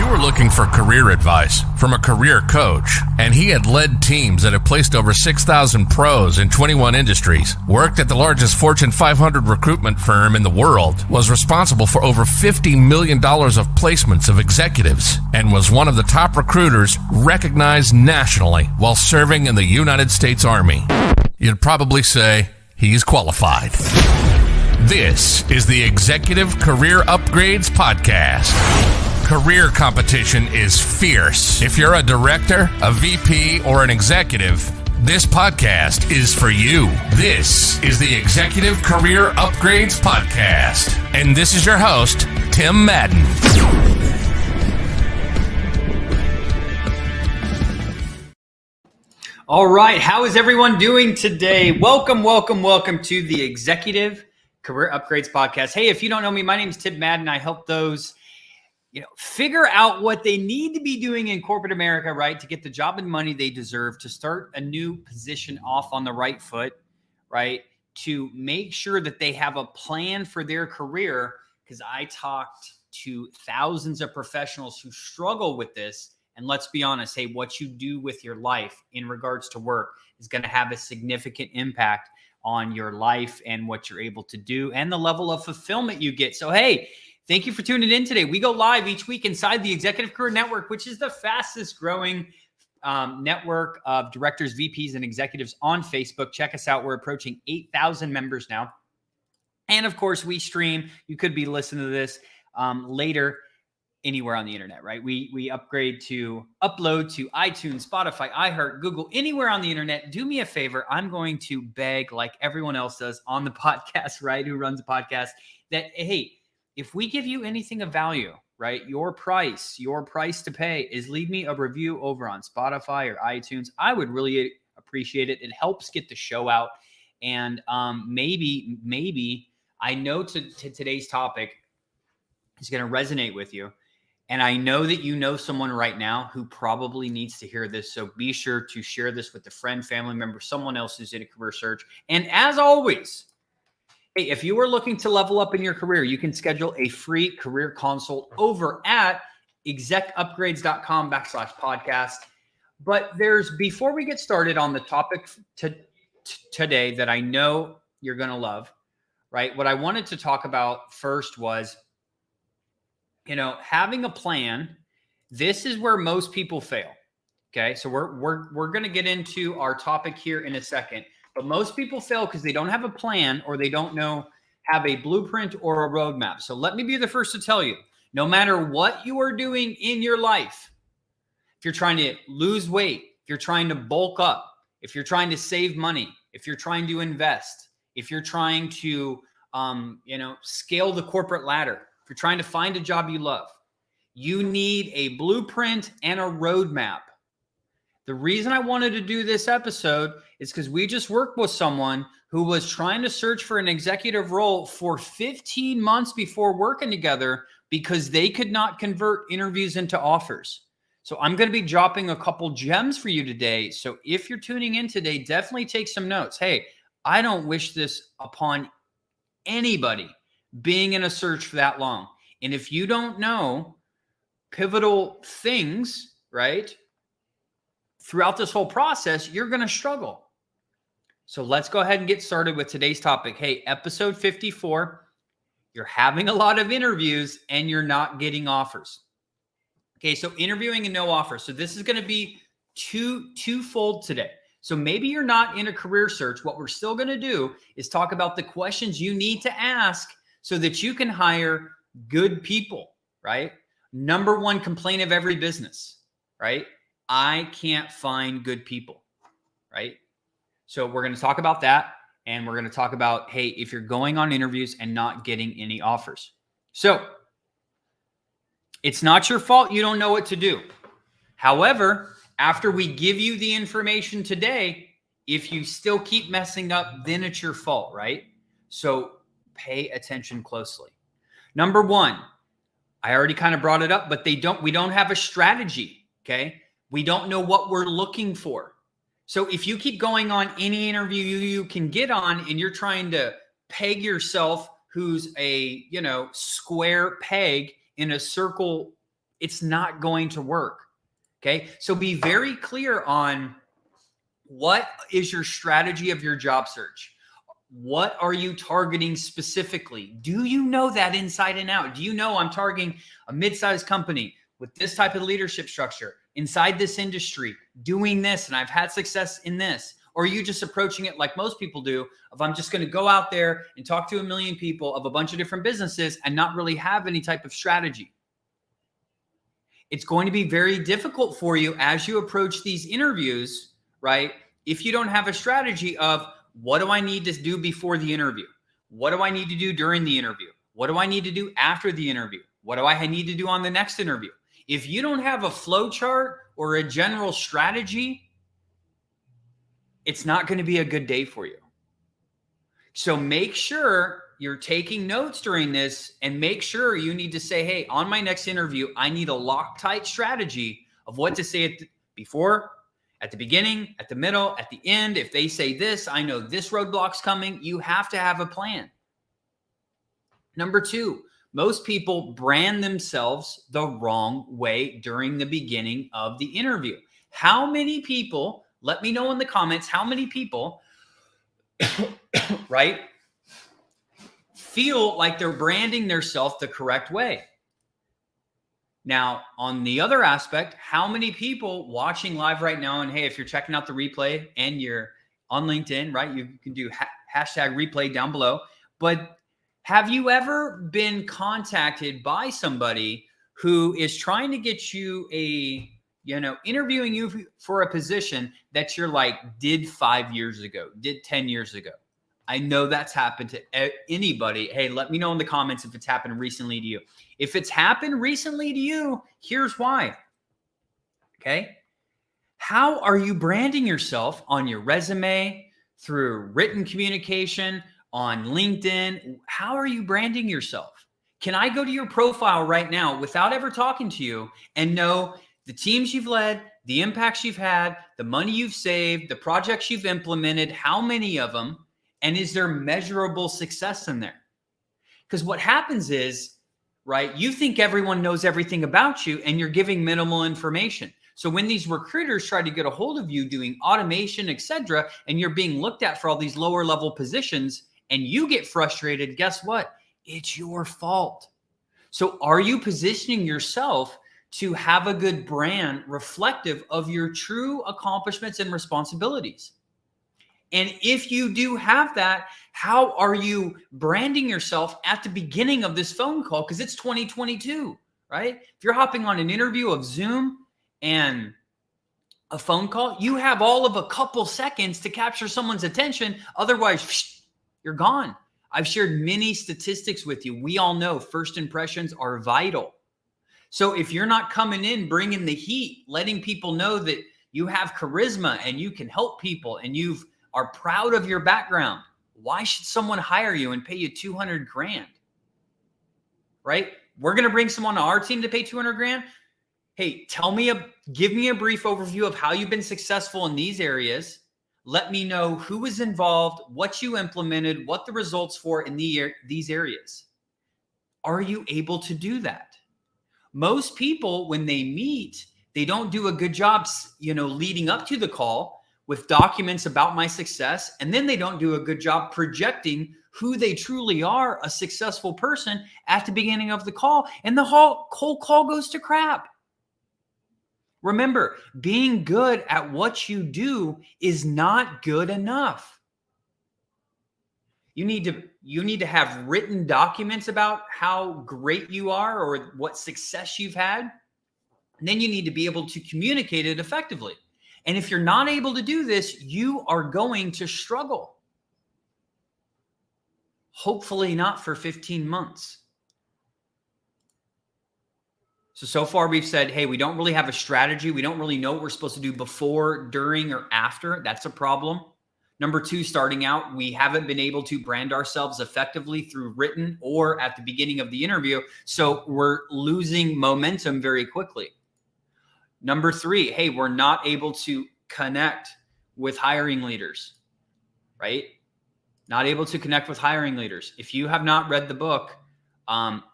you were looking for career advice from a career coach, and he had led teams that have placed over 6,000 pros in 21 industries, worked at the largest Fortune 500 recruitment firm in the world, was responsible for over $50 million of placements of executives, and was one of the top recruiters recognized nationally while serving in the United States Army, you'd probably say he's qualified. This is the Executive Career Upgrades Podcast. Career competition is fierce. If you're a director, a VP, or an executive, this podcast is for you. This is the Executive Career Upgrades Podcast. And this is your host, Tim Madden. All right, how is everyone doing today? Welcome to the Executive Career Upgrades Podcast. Hey, if you don't know me, my name is Tim Madden. I help those figure out what they need to be doing in corporate America, right, to get the job and money they deserve, to start a new position off on the right foot, right, to make sure that they have a plan for their career, because I talked to thousands of professionals who struggle with this. And let's be honest, hey, what you do with your life in regards to work is going to have a significant impact on your life and what you're able to do and the level of fulfillment you get. So, hey, thank you for tuning in today. We go live each week inside the Executive Career Network, which is the fastest growing network of directors, VPs, and executives on Facebook. Check us out. We're approaching 8,000 members now. And of course, we stream. You could be listening to this later anywhere on the internet, right? We upload to iTunes, Spotify, iHeart, Google, anywhere on the internet. Do me a favor. I'm going to beg, like everyone else does on the podcast, right? Who runs a podcast, that, hey, if we give you anything of value, right, your price to pay is leave me a review over on Spotify or iTunes. I would really appreciate it. It helps get the show out. And maybe I know to today's topic is going to resonate with you. And I know that you know someone right now who probably needs to hear this. So be sure to share this with a friend, family member, someone else who's in a career search. And as always, hey, if you are looking to level up in your career, you can schedule a free career consult over at execupgrades.com/podcast. But before we get started on the topic today that I know you're going to love, right? What I wanted to talk about first was, having a plan. This is where most people fail. Okay. So we're going to get into our topic here in a second, but most people fail because they don't have a plan or they don't have a blueprint or a roadmap. So let me be the first to tell you, no matter what you are doing in your life, if you're trying to lose weight, if you're trying to bulk up, if you're trying to save money, if you're trying to invest, if you're trying to, scale the corporate ladder, if you're trying to find a job you love, you need a blueprint and a roadmap. The reason I wanted to do this episode is because we just worked with someone who was trying to search for an executive role for 15 months before working together because they could not convert interviews into offers. So I'm going to be dropping a couple gems for you today. So if you're tuning in today, definitely take some notes. Hey, I don't wish this upon anybody being in a search for that long. And if you don't know pivotal things, right, throughout this whole process, you're going to struggle. So let's go ahead and get started with today's topic. Hey, episode 54, you're having a lot of interviews and you're not getting offers. Okay, so interviewing and no offers. So this is going to be twofold today. So maybe you're not in a career search. What we're still going to do is talk about the questions you need to ask so that you can hire good people, right? Number one complaint of every business, right? I can't find good people, right? So we're going to talk about that. And we're going to talk about, hey, if you're going on interviews and not getting any offers. So it's not your fault you don't know what to do. However, after we give you the information today, if you still keep messing up, then it's your fault, right? So pay attention closely. Number one, I already kind of brought it up, but we don't have a strategy, okay? We don't know what we're looking for. So if you keep going on any interview you can get on and you're trying to peg yourself who's a, square peg in a circle It's not going to work. Okay. So be very clear on what is your strategy of your job search? What are you targeting specifically? Do you know that inside and out? Do you know I'm targeting a mid-sized company with this type of leadership structure inside this industry, doing this, and I've had success in this? Or are you just approaching it like most people do, of I'm just going to go out there and talk to a million people of a bunch of different businesses and not really have any type of strategy? It's going to be very difficult for you as you approach these interviews, right? If you don't have a strategy of what do I need to do before the interview? What do I need to do during the interview? What do I need to do after the interview? What do I need to do on the next interview? If you don't have a flow chart or a general strategy, it's not going to be a good day for you. So make sure you're taking notes during this, and make sure you need to say, hey, on my next interview, I need a Loctite strategy of what to say before, at the beginning, at the middle, at the end. If they say this, I know this roadblock's coming. You have to have a plan. Number two, most people brand themselves the wrong way during the beginning of the interview. How many people, let me know in the comments, how many people, right, feel like they're branding themselves the correct way? Now, on the other aspect, how many people watching live right now, and hey, if you're checking out the replay and you're on LinkedIn, right, you can do hashtag replay down below. But have you ever been contacted by somebody who is trying to get you interviewing you for a position that you're like, did 5 years ago, did 10 years ago? I know that's happened to anybody. Hey, let me know in the comments if it's happened recently to you. If it's happened recently to you, here's why. Okay. How are you branding yourself on your resume, through written communication, on LinkedIn? How are you branding yourself? Can I go to your profile right now without ever talking to you and know the teams you've led, the impacts you've had, the money you've saved, the projects you've implemented, how many of them? And is there measurable success in there? Because what happens is, right, you think everyone knows everything about you and you're giving minimal information. So when these recruiters try to get a hold of you doing automation, etc., and you're being looked at for all these lower level positions and you get frustrated, guess what? It's your fault. So are you positioning yourself to have a good brand reflective of your true accomplishments and responsibilities? And if you do have that, how are you branding yourself at the beginning of this phone call? Because it's 2022, right? If you're hopping on an interview of Zoom and a phone call, you have all of a couple seconds to capture someone's attention. Otherwise, you're gone. I've shared many statistics with you. We all know first impressions are vital. So if you're not coming in, bringing the heat, letting people know that you have charisma and you can help people and you've are proud of your background, why should someone hire you and pay you 200 grand? Right? We're going to bring someone on our team to pay 200 grand. Hey, give me a brief overview of how you've been successful in these areas. Let me know who was involved, what you implemented, what the results for in these areas. Are you able to do that? Most people, when they meet, they don't do a good job, leading up to the call with documents about my success. And then they don't do a good job projecting who they truly are, a successful person, at the beginning of the call. And the whole call goes to crap. Remember, being good at what you do is not good enough. You need to have written documents about how great you are or what success you've had. And then you need to be able to communicate it effectively. And if you're not able to do this, you are going to struggle. Hopefully not for 15 months. So far we've said, hey, we don't really have a strategy. We don't really know what we're supposed to do before, during, or after. That's a problem. Number two, starting out, we haven't been able to brand ourselves effectively through written or at the beginning of the interview. So we're losing momentum very quickly. Number three, hey, we're not able to connect with hiring leaders, right? Not able to connect with hiring leaders. If you have not read the book,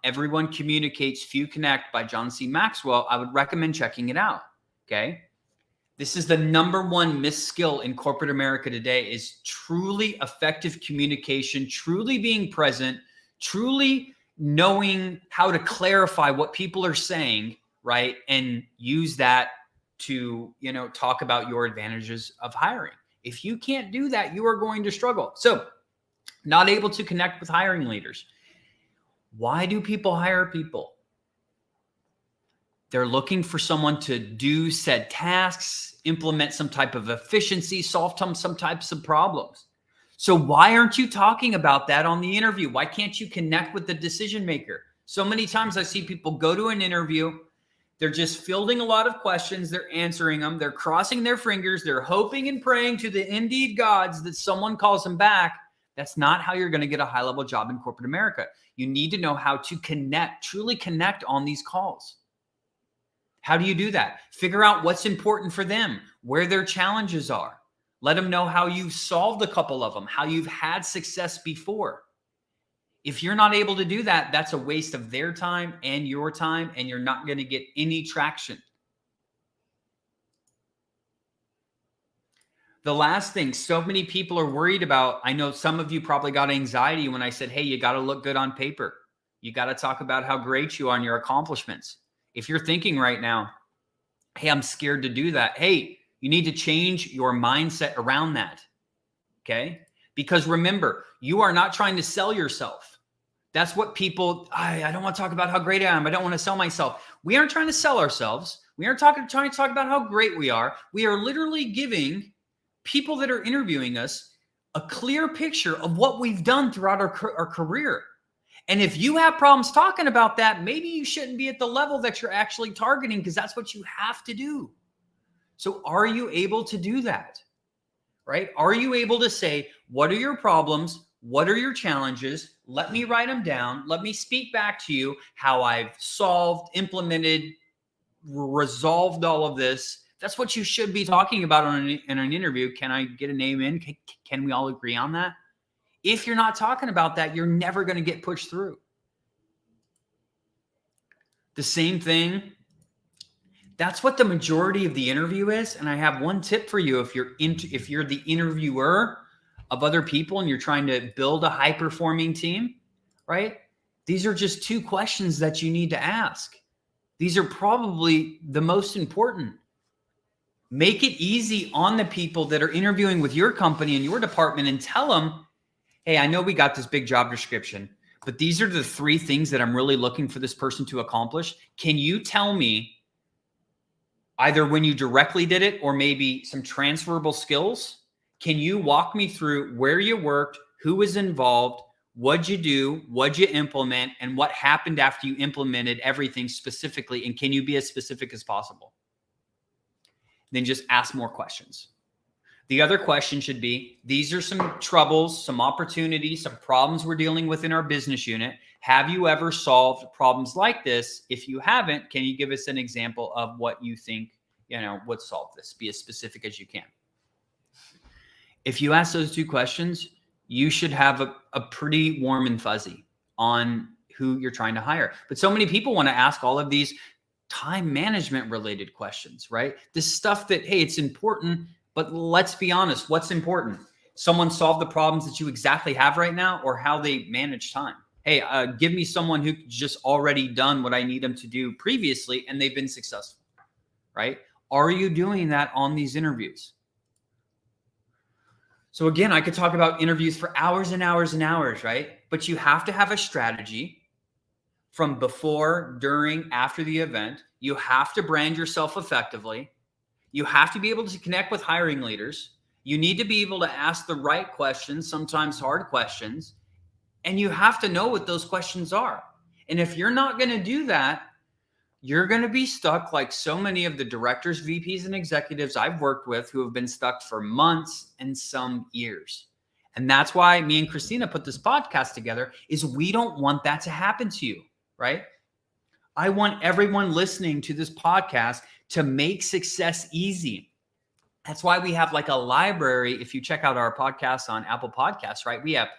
Everyone Communicates, Few Connect by John C. Maxwell. I would recommend checking it out. Okay. This is the number one missed skill in corporate America today, is truly effective communication, truly being present, truly knowing how to clarify what people are saying, right? And use that to, talk about your advantages of hiring. If you can't do that, you are going to struggle. So, not able to connect with hiring leaders. Why do people hire people? They're looking for someone to do said tasks, implement some type of efficiency, solve some types of problems. So why aren't you talking about that on the interview? Why can't you connect with the decision maker? So many times I see people go to an interview, they're just fielding a lot of questions, they're answering them, they're crossing their fingers, they're hoping and praying to the indeed gods that someone calls them back. That's not how you're going to get a high-level job in corporate America. You need to know how to connect, truly connect on these calls. How do you do that? Figure out what's important for them, where their challenges are. Let them know how you've solved a couple of them, how you've had success before. If you're not able to do that, that's a waste of their time and your time, and you're not going to get any traction. The last thing so many people are worried about, I know some of you probably got anxiety when I said, hey, you got to look good on paper. You got to talk about how great you are and your accomplishments. If you're thinking right now, hey, I'm scared to do that. Hey, you need to change your mindset around that. Okay? Because remember, you are not trying to sell yourself. That's what people, I don't want to talk about how great I am. I don't want to sell myself. We aren't trying to sell ourselves. We aren't trying to talk about how great we are. We are literally giving people that are interviewing us a clear picture of what we've done throughout our career. And if you have problems talking about that, maybe you shouldn't be at the level that you're actually targeting, because that's what you have to do. So are you able to do that? Right? Are you able to say, what are your problems? What are your challenges? Let me write them down. Let me speak back to you how I've solved, implemented, resolved all of this. That's what you should be talking about in an interview. Can I get a name in? Can we all agree on that? If you're not talking about that, you're never going to get pushed through. The same thing. That's what the majority of the interview is. And I have one tip for you. If you're the interviewer of other people and you're trying to build a high-performing team, right? These are just 2 questions that you need to ask. These are probably the most important. Make it easy on the people that are interviewing with your company and your department, and tell them, hey, I know we got this big job description, but these are the 3 things that I'm really looking for this person to accomplish. Can you tell me either when you directly did it or maybe some transferable skills? Can you walk me through where you worked, who was involved, what'd you do, what'd you implement, and what happened after you implemented everything specifically? And can you be as specific as possible? Then just ask more questions. The other question should be, these are some troubles, some opportunities, some problems we're dealing with in our business unit. Have you ever solved problems like this? If you haven't, can you give us an example of what you think, would solve this? Be as specific as you can. If you ask those 2 questions, you should have a pretty warm and fuzzy on who you're trying to hire. But so many people want to ask all of these time management related questions, right? This stuff that, hey, it's important, but let's be honest, what's important? Someone solve the problems that you exactly have right now, or how they manage time. Hey, give me someone who just already done what I need them to do previously and they've been successful, right? Are you doing that on these interviews? So again, I could talk about interviews for hours and hours and hours, right? But you have to have a strategy from before, during, after the event. You have to brand yourself effectively. You have to be able to connect with hiring leaders. You need to be able to ask the right questions, sometimes hard questions, and you have to know what those questions are. And if you're not going to do that, you're going to be stuck like so many of the directors, VPs, and executives I've worked with who have been stuck for months and some years. And that's why me and Christina put this podcast together, is we don't want that to happen to you, right? I want everyone listening to this podcast to make success easy. That's why we have like a library. If you check out our podcast on Apple Podcasts, right? We have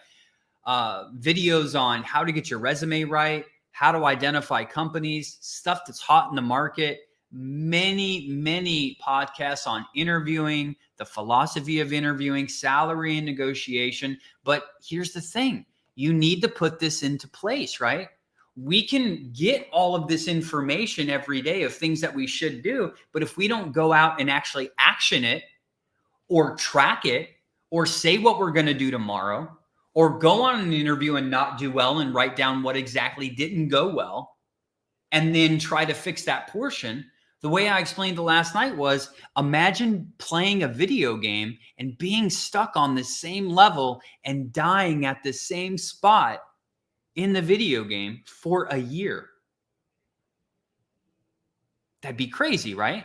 videos on how to get your resume right, how to identify companies, stuff that's hot in the market, many podcasts on interviewing, the philosophy of interviewing, salary and negotiation. But here's the thing. You need to put this into place, right? We can get all of this information every day of things that we should do, but if we don't go out and actually action it or track it or say what we're going to do tomorrow or go on an interview and not do well and write down what exactly didn't go well and then try to fix that portion, the way I explained the last night was, imagine playing a video game and being stuck on the same level and dying at the same spot in the video game for a year. That'd be crazy, right?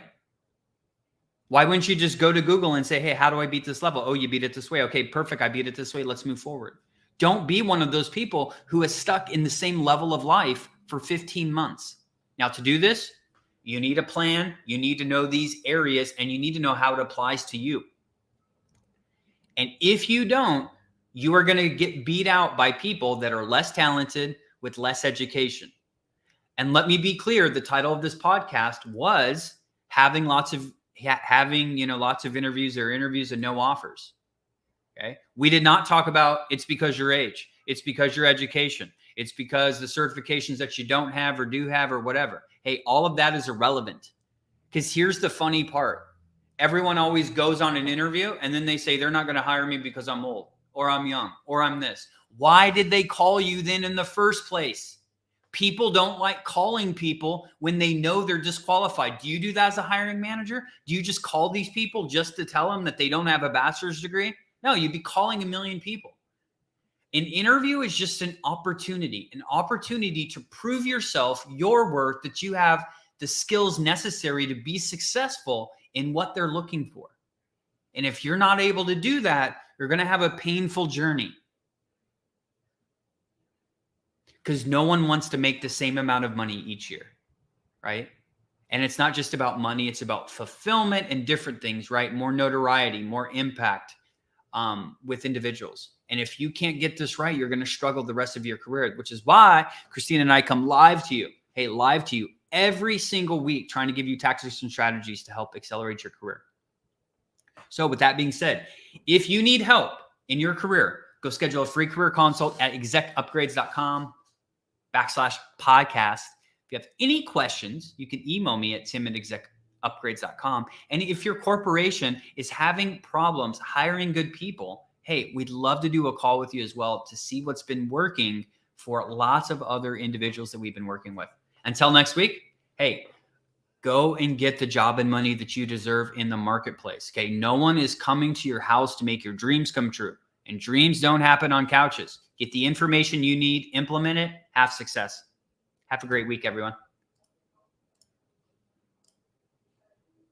Why wouldn't you just go to Google and say, hey, how do I beat this level? Oh, you beat it this way. Okay, perfect. I beat it this way. Let's move forward. Don't be one of those people who is stuck in the same level of life for 15 months. Now, to do this, you need a plan. You need to know these areas, and you need to know how it applies to you. And if you don't, you are going to get beat out by people that are less talented with less education. And let me be clear, the title of this podcast was having lots of interviews or interviews and no offers. Okay. We did not talk about it's because your age. It's because your education. It's because the certifications that you don't have or do have or whatever. Hey, all of that is irrelevant, because here's the funny part. Everyone always goes on an interview and then they say they're not going to hire me because I'm old or I'm young or I'm this. Why did they call you then in the first place? People don't like calling people when they know they're disqualified. Do you do that as a hiring manager? Do you just call these people just to tell them that they don't have a bachelor's degree? No, you'd be calling a million people. An interview is just an opportunity to prove yourself, your worth, that you have the skills necessary to be successful in what they're looking for. And if you're not able to do that, you're going to have a painful journey, because no one wants to make the same amount of money each year, right? And it's not just about money. It's about fulfillment and different things, right? More notoriety, more impact with individuals. And if you can't get this right, you're going to struggle the rest of your career, which is why Christina and I come live to you every single week, trying to give you tactics and strategies to help accelerate your career. So with that being said, if you need help in your career, go schedule a free career consult at execupgrades.com/podcast. If you have any questions, you can email me at tim@execupgrades.com. And if your corporation is having problems hiring good people, hey, we'd love to do a call with you as well to see what's been working for lots of other individuals that we've been working with. Until next week, hey, go and get the job and money that you deserve in the marketplace. Okay. No one is coming to your house to make your dreams come true. And dreams don't happen on couches. Get the information you need, implement it, have success. Have a great week, everyone.